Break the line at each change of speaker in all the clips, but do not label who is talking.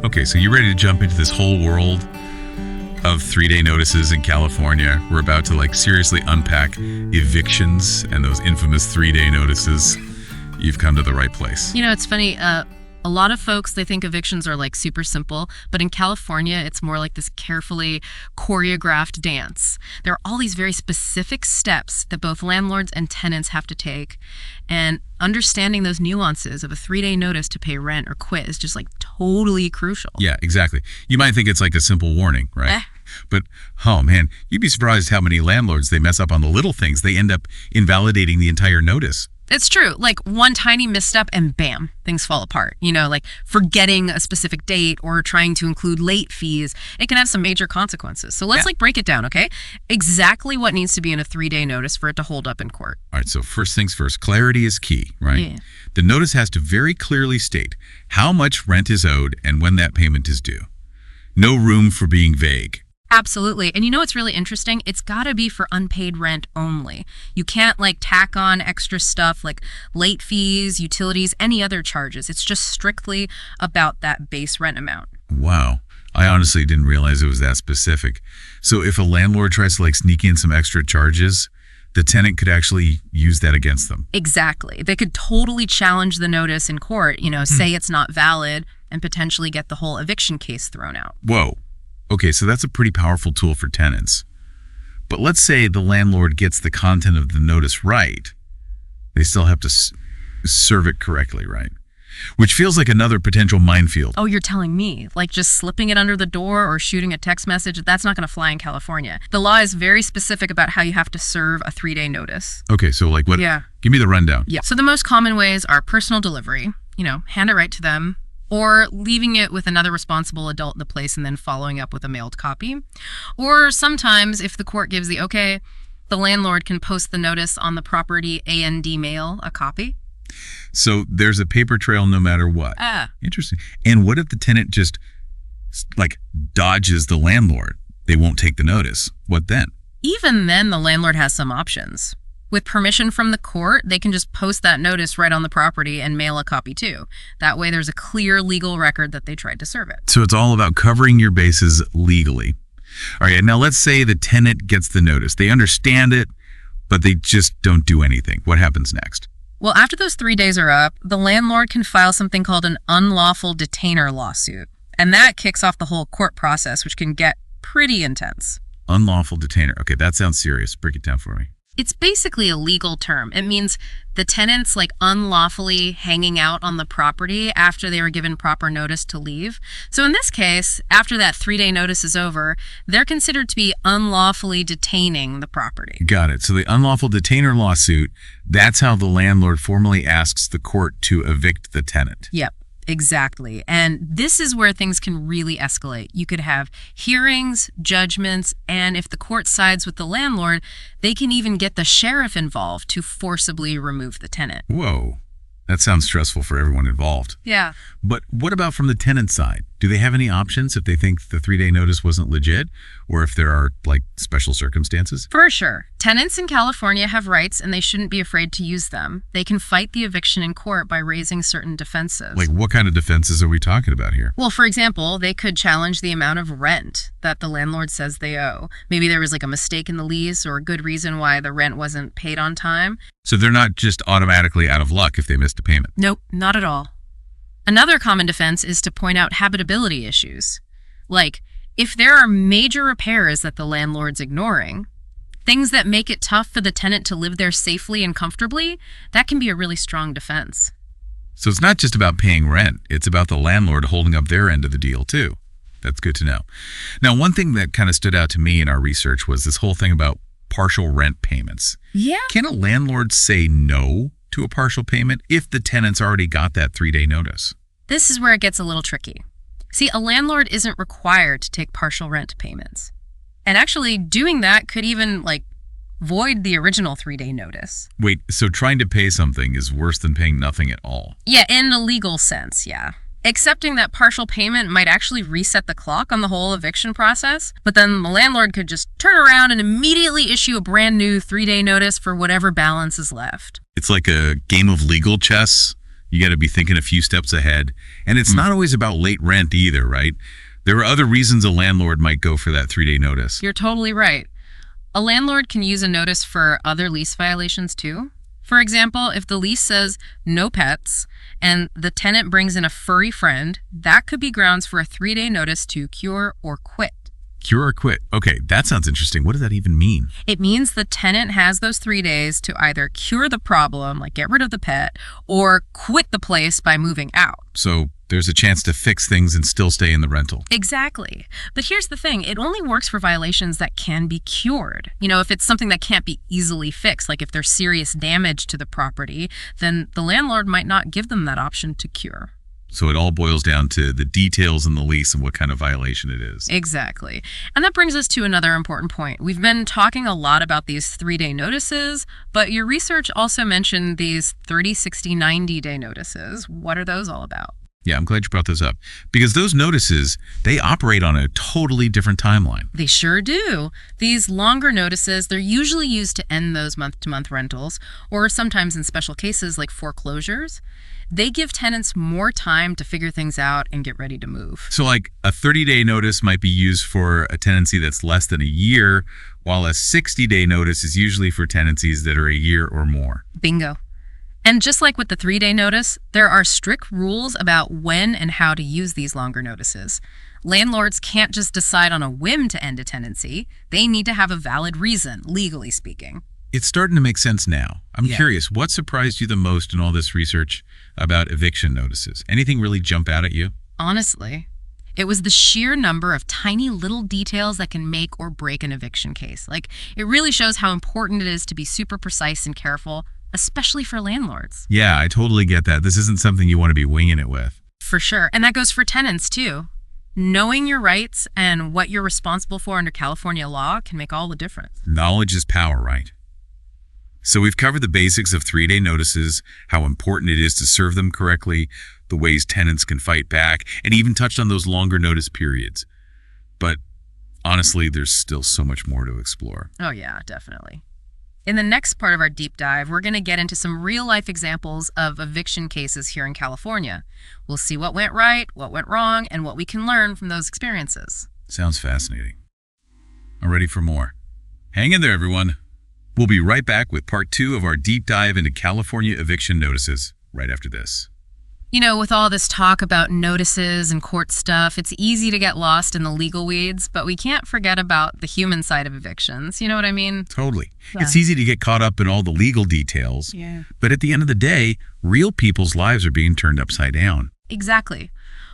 Okay, so you ready to jump into this whole world of 3-day notices in California? We're about to seriously unpack evictions and those infamous 3-day notices. You've come to the right place.
You know, it's funny. A lot of folks, they think evictions are super simple, but in California, it's more like this carefully choreographed dance. There are all these very specific steps that both landlords and tenants have to take, and understanding those nuances of a 3-day notice to pay rent or quit is just totally crucial.
Yeah, exactly. You might think it's a simple warning, right? But, oh man, you'd be surprised how many landlords, they mess up on the little things. They end up invalidating the entire notice.
It's true. One tiny misstep and bam, things fall apart. Forgetting a specific date or trying to include late fees, it can have some major consequences. So let's break it down, okay? Exactly what needs to be in a 3-day notice for it to hold up in court.
All right, so first things first, clarity is key, right?
Yeah.
The notice has to very clearly state how much rent is owed and when that payment is due. No room for being vague.
Absolutely. And what's really interesting? It's got to be for unpaid rent only. You can't tack on extra stuff like late fees, utilities, any other charges. It's just strictly about that base rent amount.
Wow. I honestly didn't realize it was that specific. So if a landlord tries to sneak in some extra charges, the tenant could actually use that against them.
Exactly. They could totally challenge the notice in court, say it's not valid and potentially get the whole eviction case thrown out.
Whoa. Okay, so that's a pretty powerful tool for tenants. But let's say the landlord gets the content of the notice right. They still have to serve it correctly, right? Which feels like another potential minefield.
Oh, you're telling me? Just slipping it under the door or shooting a text message? That's not going to fly in California. The law is very specific about how you have to serve a 3-day notice.
Okay, so what?
Yeah.
Give me the rundown.
Yeah. So the most common ways are personal delivery, hand it right to them, or leaving it with another responsible adult in the place and then following up with a mailed copy. Or sometimes, if the court gives the okay, the landlord can post the notice on the property A&D mail, a copy.
So there's a paper trail no matter what. Interesting. And what if the tenant just dodges the landlord? They won't take the notice. What then?
Even then, the landlord has some options. With permission from the court, they can just post that notice right on the property and mail a copy too. That way there's a clear legal record that they tried to serve it.
So it's all about covering your bases legally. All right, now let's say the tenant gets the notice. They understand it, but they just don't do anything. What happens next?
Well, after those 3 days are up, the landlord can file something called an unlawful detainer lawsuit. And that kicks off the whole court process, which can get pretty intense.
Unlawful detainer. Okay, that sounds serious. Break it down for me.
It's basically a legal term. It means the tenants unlawfully hanging out on the property after they were given proper notice to leave. So in this case, after that 3-day notice is over, they're considered to be unlawfully detaining the property.
Got it. So the unlawful detainer lawsuit, that's how the landlord formally asks the court to evict the tenant.
Yep. Exactly. And this is where things can really escalate. You could have hearings, judgments, and if the court sides with the landlord, they can even get the sheriff involved to forcibly remove the tenant.
Whoa. That sounds stressful for everyone involved.
Yeah.
But what about from the tenant side? Do they have any options if they think the 3-day notice wasn't legit, or if there are special circumstances?
For sure. Tenants in California have rights and they shouldn't be afraid to use them. They can fight the eviction in court by raising certain defenses.
What kind of defenses are we talking about here?
Well, for example, they could challenge the amount of rent that the landlord says they owe. Maybe there was a mistake in the lease or a good reason why the rent wasn't paid on time.
So they're not just automatically out of luck if they missed a payment?
Nope, not at all. Another common defense is to point out habitability issues. If there are major repairs that the landlord's ignoring, things that make it tough for the tenant to live there safely and comfortably, that can be a really strong defense.
So it's not just about paying rent. It's about the landlord holding up their end of the deal too. That's good to know. Now, one thing that kind of stood out to me in our research was this whole thing about partial rent payments.
Yeah.
Can a landlord say no to a partial payment if the tenant's already got that 3-day notice?
This is where it gets a little tricky. See, a landlord isn't required to take partial rent payments. And actually doing that could even void the original 3-day notice.
Wait, so trying to pay something is worse than paying nothing at all?
Yeah, in a legal sense, yeah. Accepting that partial payment might actually reset the clock on the whole eviction process, but then the landlord could just turn around and immediately issue a brand new 3-day notice for whatever balance is left.
It's like a game of legal chess, You got to be thinking a few steps ahead. And it's not always about late rent either, right? There are other reasons a landlord might go for that 3-day notice.
You're totally right. A landlord can use a notice for other lease violations too. For example, if the lease says no pets and the tenant brings in a furry friend, that could be grounds for a 3-day notice to cure or quit.
Cure or quit. Okay, that sounds interesting. What does that even mean?
It means the tenant has those 3 days to either cure the problem, like get rid of the pet, or quit the place by moving out.
So there's a chance to fix things and still stay in the rental.
Exactly. But here's the thing. It only works for violations that can be cured. If it's something that can't be easily fixed, like if there's serious damage to the property, then the landlord might not give them that option to cure.
So it all boils down to the details in the lease and what kind of violation it is.
Exactly. And that brings us to another important point. We've been talking a lot about these 3-day notices, but your research also mentioned these 30, 60, 90-day notices. What are those all about?
Yeah, I'm glad you brought those up. Because those notices, they operate on a totally different timeline.
They sure do. These longer notices, they're usually used to end those month-to-month rentals, or sometimes in special cases like foreclosures. They give tenants more time to figure things out and get ready to move.
So like a 30-day notice might be used for a tenancy that's less than a year, while a 60-day notice is usually for tenancies that are a year or more.
Bingo. And just like with the 3-day notice, there are strict rules about when and how to use these longer notices. Landlords can't just decide on a whim to end a tenancy. They need to have a valid reason, legally speaking.
It's starting to make sense now. I'm curious, what surprised you the most in all this research about eviction notices? Anything really jump out at you?
Honestly, it was the sheer number of tiny little details that can make or break an eviction case. It really shows how important it is to be super precise and careful, especially for landlords.
Yeah, I totally get that. This isn't something you want to be winging it with.
For sure. And that goes for tenants too. Knowing your rights and what you're responsible for under California law can make all the difference.
Knowledge is power, right? So we've covered the basics of 3-day notices, how important it is to serve them correctly, the ways tenants can fight back, and even touched on those longer notice periods. But honestly, there's still so much more to explore.
Oh yeah, definitely. In the next part of our deep dive, we're going to get into some real-life examples of eviction cases here in California. We'll see what went right, what went wrong, and what we can learn from those experiences.
Sounds fascinating. I'm ready for more. Hang in there, everyone. We'll be right back with part 2 of our deep dive into California eviction notices right after this.
With all this talk about notices and court stuff, it's easy to get lost in the legal weeds, but we can't forget about the human side of evictions. You know what I mean?
Totally.
Yeah.
It's easy to get caught up in all the legal details.
Yeah.
But at the end of the day, real people's lives are being turned upside down.
Exactly.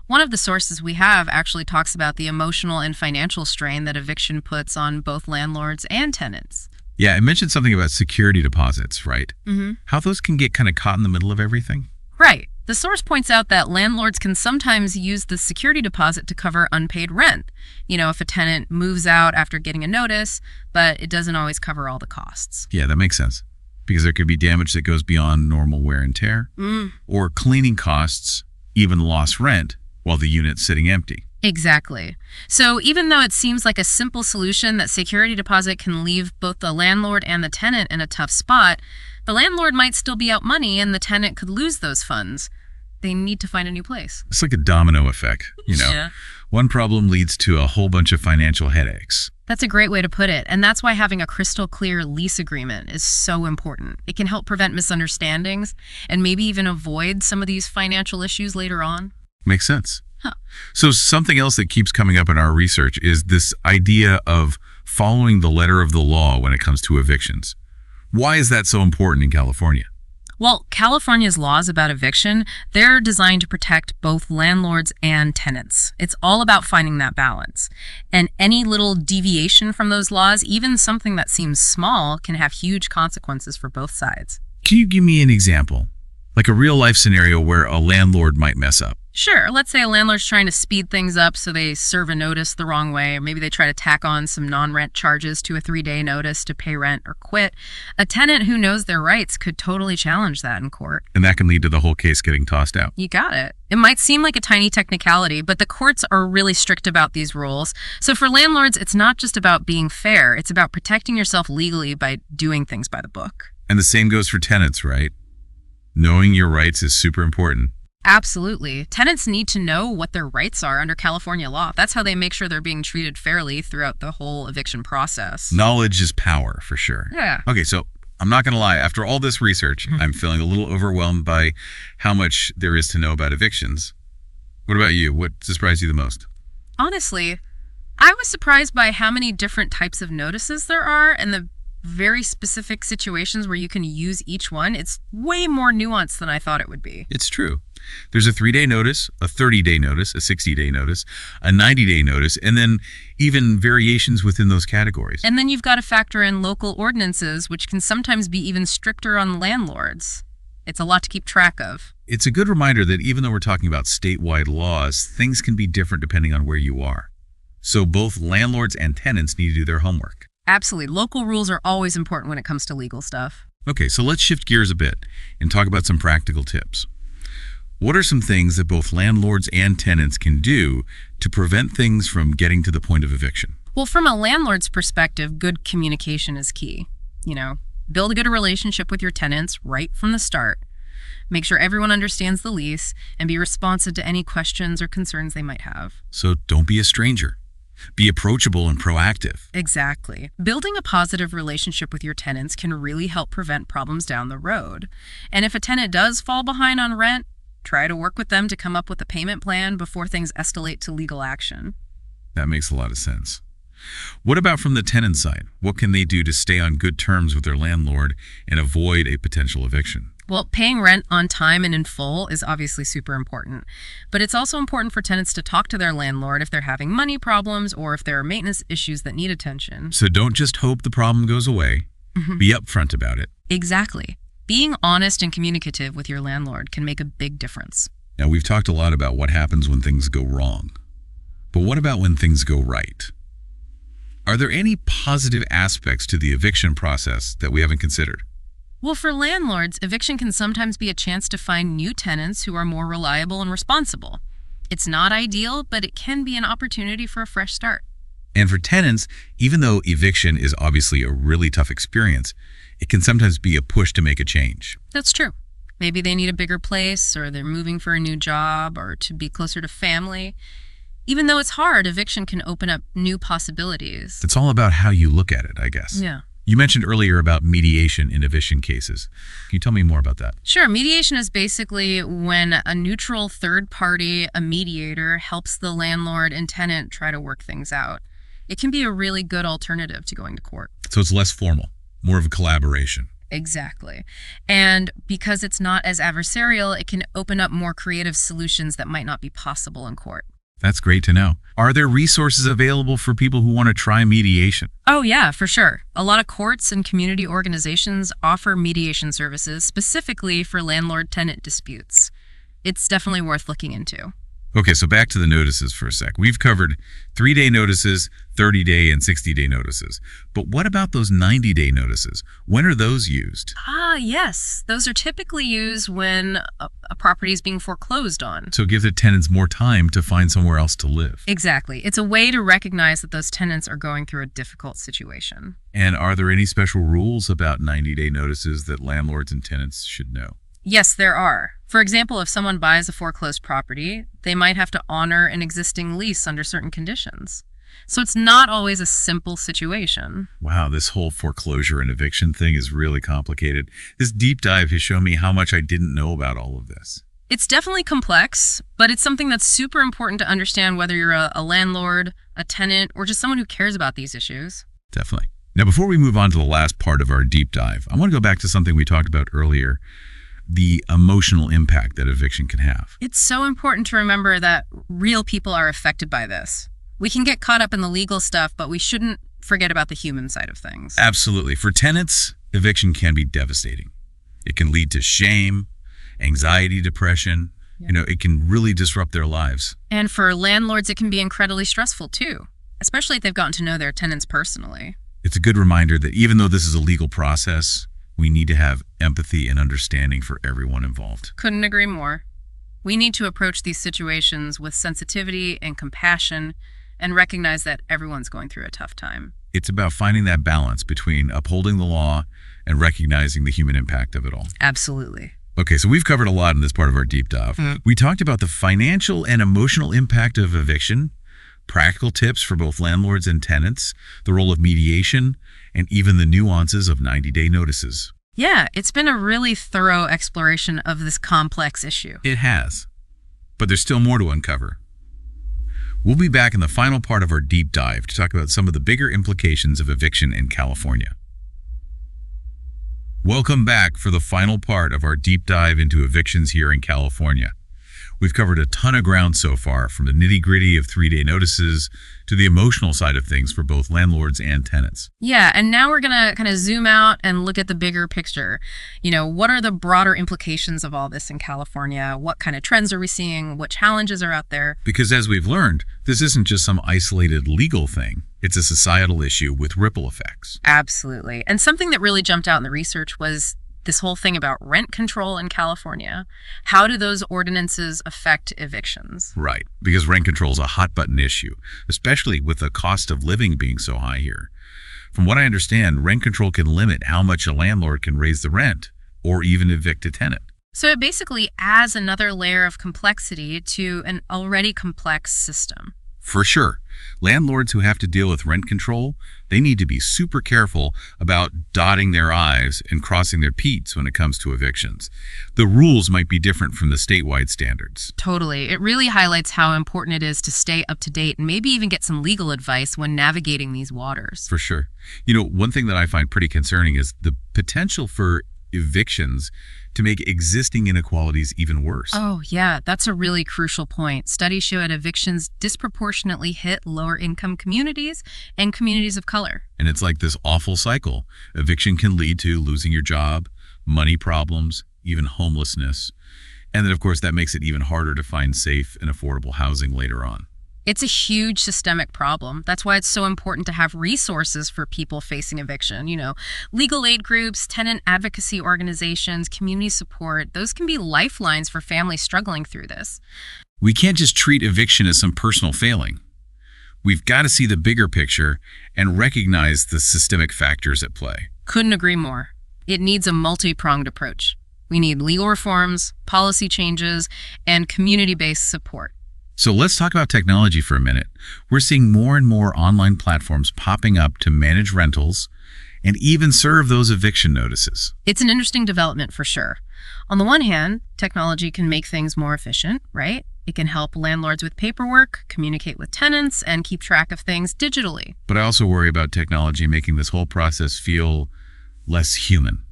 One of the sources we have actually talks about the emotional and financial strain that eviction puts on both landlords and tenants.
Yeah, I mentioned something about security deposits, right?
Mm-hmm.
How those can get kind of caught in the middle of everything?
Right. The source points out that landlords can sometimes use the security deposit to cover unpaid rent. If a tenant moves out after getting a notice, but it doesn't always cover all the costs.
Yeah, that makes sense. Because there could be damage that goes beyond normal wear and tear, or cleaning costs, even lost rent, while the unit's sitting empty.
Exactly. So even though it seems like a simple solution that security deposit can leave both the landlord and the tenant in a tough spot, the landlord might still be out money and the tenant could lose those funds. They need to find a new place.
It's like a domino effect,
Yeah.
One problem leads to a whole bunch of financial headaches.
That's a great way to put it, and that's why having a crystal clear lease agreement is so important. It can help prevent misunderstandings and maybe even avoid some of these financial issues later on.
Makes sense.
Huh.
So something else that keeps coming up in our research is this idea of following the letter of the law when it comes to evictions. Why is that so important in California?
Well, California's laws about eviction, they're designed to protect both landlords and tenants. It's all about finding that balance. And any little deviation from those laws, even something that seems small, can have huge consequences for both sides.
Can you give me an example? Like a real life scenario where a landlord might mess up.
Sure, let's say a landlord's trying to speed things up so they serve a notice the wrong way, or maybe they try to tack on some non-rent charges to a 3-day notice to pay rent or quit. A tenant who knows their rights could totally challenge that in court.
And that can lead to the whole case getting tossed out.
You got it. It might seem like a tiny technicality, but the courts are really strict about these rules. So for landlords, it's not just about being fair, it's about protecting yourself legally by doing things by the book.
And the same goes for tenants, right? Knowing your rights is super important.
Absolutely. Tenants need to know what their rights are under California law. That's how they make sure they're being treated fairly throughout the whole eviction process.
Knowledge is power, for sure.
Yeah.
Okay, so I'm not going to lie. After all this research, I'm feeling a little overwhelmed by how much there is to know about evictions. What about you? What surprised you the most?
Honestly, I was surprised by how many different types of notices there are and the very specific situations where you can use each one. It's way more nuanced than I thought it would be.
It's true. There's a 3-day notice, a 30-day notice, a 60-day notice, a 90-day notice, and then even variations within those categories.
And then you've got to factor in local ordinances, which can sometimes be even stricter on landlords. It's a lot to keep track of.
It's a good reminder that even though we're talking about statewide laws, things can be different depending on where you are. So both landlords and tenants need to do their homework.
Absolutely. Local rules are always important when it comes to legal stuff.
Okay, so let's shift gears a bit and talk about some practical tips. What are some things that both landlords and tenants can do to prevent things from getting to the point of eviction?
Well, from a landlord's perspective, good communication is key. Build a good relationship with your tenants right from the start. Make sure everyone understands the lease and be responsive to any questions or concerns they might have.
So don't be a stranger. Be approachable and proactive.
Exactly. Building a positive relationship with your tenants can really help prevent problems down the road. And if a tenant does fall behind on rent, try to work with them to come up with a payment plan before things escalate to legal action.
That makes a lot of sense. What about from the tenant side? What can they do to stay on good terms with their landlord and avoid a potential eviction?
Well, paying rent on time and in full is obviously super important. But it's also important for tenants to talk to their landlord if they're having money problems or if there are maintenance issues that need attention.
So don't just hope the problem goes away. Be upfront about it.
Exactly. Being honest and communicative with your landlord can make a big difference.
Now, we've talked a lot about what happens when things go wrong. But what about when things go right? Are there any positive aspects to the eviction process that we haven't considered?
Well, for landlords, eviction can sometimes be a chance to find new tenants who are more reliable and responsible. It's not ideal, but it can be an opportunity for a fresh start.
And for tenants, even though eviction is obviously a really tough experience, it can sometimes be a push to make a change.
That's true. Maybe they need a bigger place, or they're moving for a new job, or to be closer to family. Even though it's hard, eviction can open up new possibilities.
It's all about how you look at it, I guess.
Yeah.
You mentioned earlier about mediation in eviction cases. Can you tell me more about that?
Sure. Mediation is basically when a neutral third party, a mediator, helps the landlord and tenant try to work things out. It can be a really good alternative to going to court.
So it's less formal, more of a collaboration.
Exactly. And because it's not as adversarial, it can open up more creative solutions that might not be possible in court.
That's great to know. Are there resources available for people who want to try mediation?
Oh, yeah, for sure. A lot of courts and community organizations offer mediation services specifically for landlord-tenant disputes. It's definitely worth looking into.
Okay, so back to the notices for a sec. We've covered 3-day notices, 30-day, and 60-day notices. But what about those 90-day notices? When are those used?
Yes. Those are typically used when a property is being foreclosed on.
So give the tenants more time to find somewhere else to live.
Exactly. It's a way to recognize that those tenants are going through a difficult situation.
And are there any special rules about 90-day notices that landlords and tenants should know?
Yes, there are. For example, if someone buys a foreclosed property, they might have to honor an existing lease under certain conditions. So it's not always a simple situation.
Wow, this whole foreclosure and eviction thing is really complicated. This deep dive has shown me how much I didn't know about all of this.
It's definitely complex, but it's something that's super important to understand whether you're a landlord, a tenant, or just someone who cares about these issues.
Definitely. Now, before we move on to the last part of our deep dive, I want to go back to something we talked about earlier. The emotional impact that eviction can have.
It's so important to remember that real people are affected by this. We can get caught up in the legal stuff, but we shouldn't forget about the human side of things.
Absolutely. For tenants, eviction can be devastating. It can lead to shame, anxiety, depression.
Yeah.
It can really disrupt their lives.
And for landlords, it can be incredibly stressful too, especially if they've gotten to know their tenants personally.
It's a good reminder that even though this is a legal process, we need to have empathy and understanding for everyone involved.
Couldn't agree more. We need to approach these situations with sensitivity and compassion and recognize that everyone's going through a tough time.
It's about finding that balance between upholding the law and recognizing the human impact of it all.
Absolutely.
Okay, so we've covered a lot in this part of our deep dive. We talked about the financial and emotional impact of eviction, practical tips for both landlords and tenants, the role of mediation, and even the nuances of 90-day notices.
Yeah, it's been a really thorough exploration of this complex issue.
It has. But there's still more to uncover. We'll be back in the final part of our deep dive to talk about some of the bigger implications of eviction in California. Welcome back for the final part of our deep dive into evictions here in California. We've covered a ton of ground so far, from the nitty-gritty of 3-day notices to the emotional side of things for both landlords and tenants.
Yeah, and now we're going to kind of zoom out and look at the bigger picture. What are the broader implications of all this in California? What kind of trends are we seeing? What challenges are out there?
Because as we've learned, this isn't just some isolated legal thing. It's a societal issue with ripple effects.
Absolutely. And something that really jumped out in the research was this whole thing about rent control in California. How do those ordinances affect evictions?
Right, because rent control is a hot button issue, especially with the cost of living being so high here. From what I understand, rent control can limit how much a landlord can raise the rent or even evict a tenant.
So it basically adds another layer of complexity to an already complex system.
For sure. Landlords who have to deal with rent control, they need to be super careful about dotting their I's and crossing their T's when it comes to evictions. The rules might be different from the statewide standards.
Totally. It really highlights how important it is to stay up to date and maybe even get some legal advice when navigating these waters.
For sure. One thing that I find pretty concerning is the potential for evictions to make existing inequalities even worse.
Oh, yeah, that's a really crucial point. Studies show that evictions disproportionately hit lower income communities and communities of color.
And it's like this awful cycle. Eviction can lead to losing your job, money problems, even homelessness. And then, of course, that makes it even harder to find safe and affordable housing later on.
It's a huge systemic problem. That's why it's so important to have resources for people facing eviction. Legal aid groups, tenant advocacy organizations, community support, those can be lifelines for families struggling through this.
We can't just treat eviction as some personal failing. We've got to see the bigger picture and recognize the systemic factors at play.
Couldn't agree more. It needs a multi-pronged approach. We need legal reforms, policy changes, and community-based support.
So let's talk about technology for a minute. We're seeing more and more online platforms popping up to manage rentals and even serve those eviction notices.
It's an interesting development for sure. On the one hand, technology can make things more efficient, right? It can help landlords with paperwork, communicate with tenants, and keep track of things digitally.
But I also worry about technology making this whole process feel less human,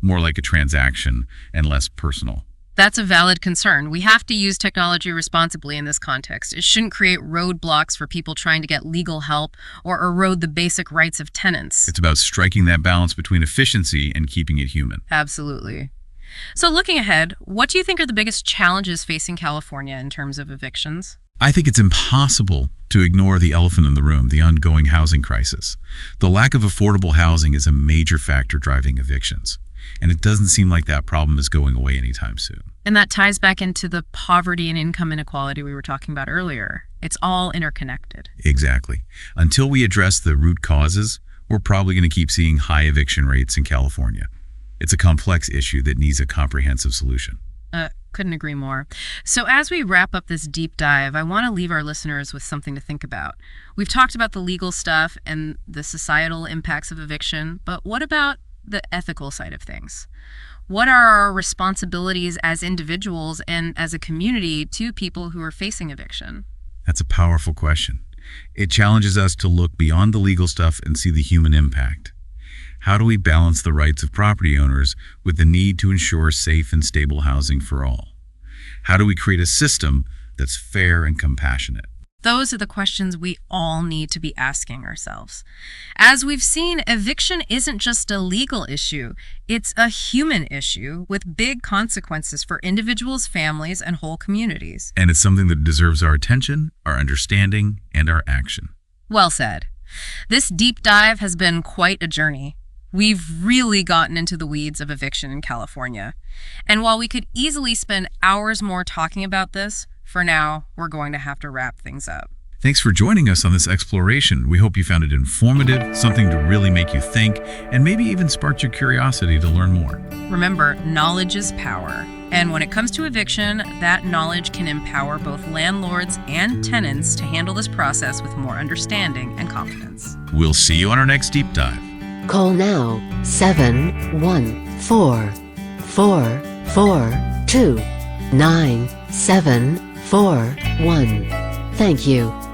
more like a transaction and less personal.
That's a valid concern. We have to use technology responsibly in this context. It shouldn't create roadblocks for people trying to get legal help or erode the basic rights of tenants.
It's about striking that balance between efficiency and keeping it human.
Absolutely. So looking ahead, what do you think are the biggest challenges facing California in terms of evictions?
I think it's impossible to ignore the elephant in the room, the ongoing housing crisis. The lack of affordable housing is a major factor driving evictions. And it doesn't seem like that problem is going away anytime soon.
And that ties back into the poverty and income inequality we were talking about earlier. It's all interconnected.
Exactly. Until we address the root causes, we're probably going to keep seeing high eviction rates in California. It's a complex issue that needs a comprehensive solution.
Couldn't agree more. So as we wrap up this deep dive, I want to leave our listeners with something to think about. We've talked about the legal stuff and the societal impacts of eviction, but what about the ethical side of things? What are our responsibilities as individuals and as a community to people who are facing eviction?
That's a powerful question. It challenges us to look beyond the legal stuff and see the human impact. How do we balance the rights of property owners with the need to ensure safe and stable housing for all? How do we create a system that's fair and compassionate?
Those are the questions we all need to be asking ourselves. As we've seen, eviction isn't just a legal issue, it's a human issue with big consequences for individuals, families, and whole communities.
And it's something that deserves our attention, our understanding, and our action.
Well said. This deep dive has been quite a journey. We've really gotten into the weeds of eviction in California. And while we could easily spend hours more talking about this, for now, we're going to have to wrap things up.
Thanks for joining us on this exploration. We hope you found it informative, something to really make you think, and maybe even sparked your curiosity to learn more.
Remember, knowledge is power. And when it comes to eviction, that knowledge can empower both landlords and tenants to handle this process with more understanding and confidence.
We'll see you on our next deep dive.
Call now 714-442-9741. Thank you.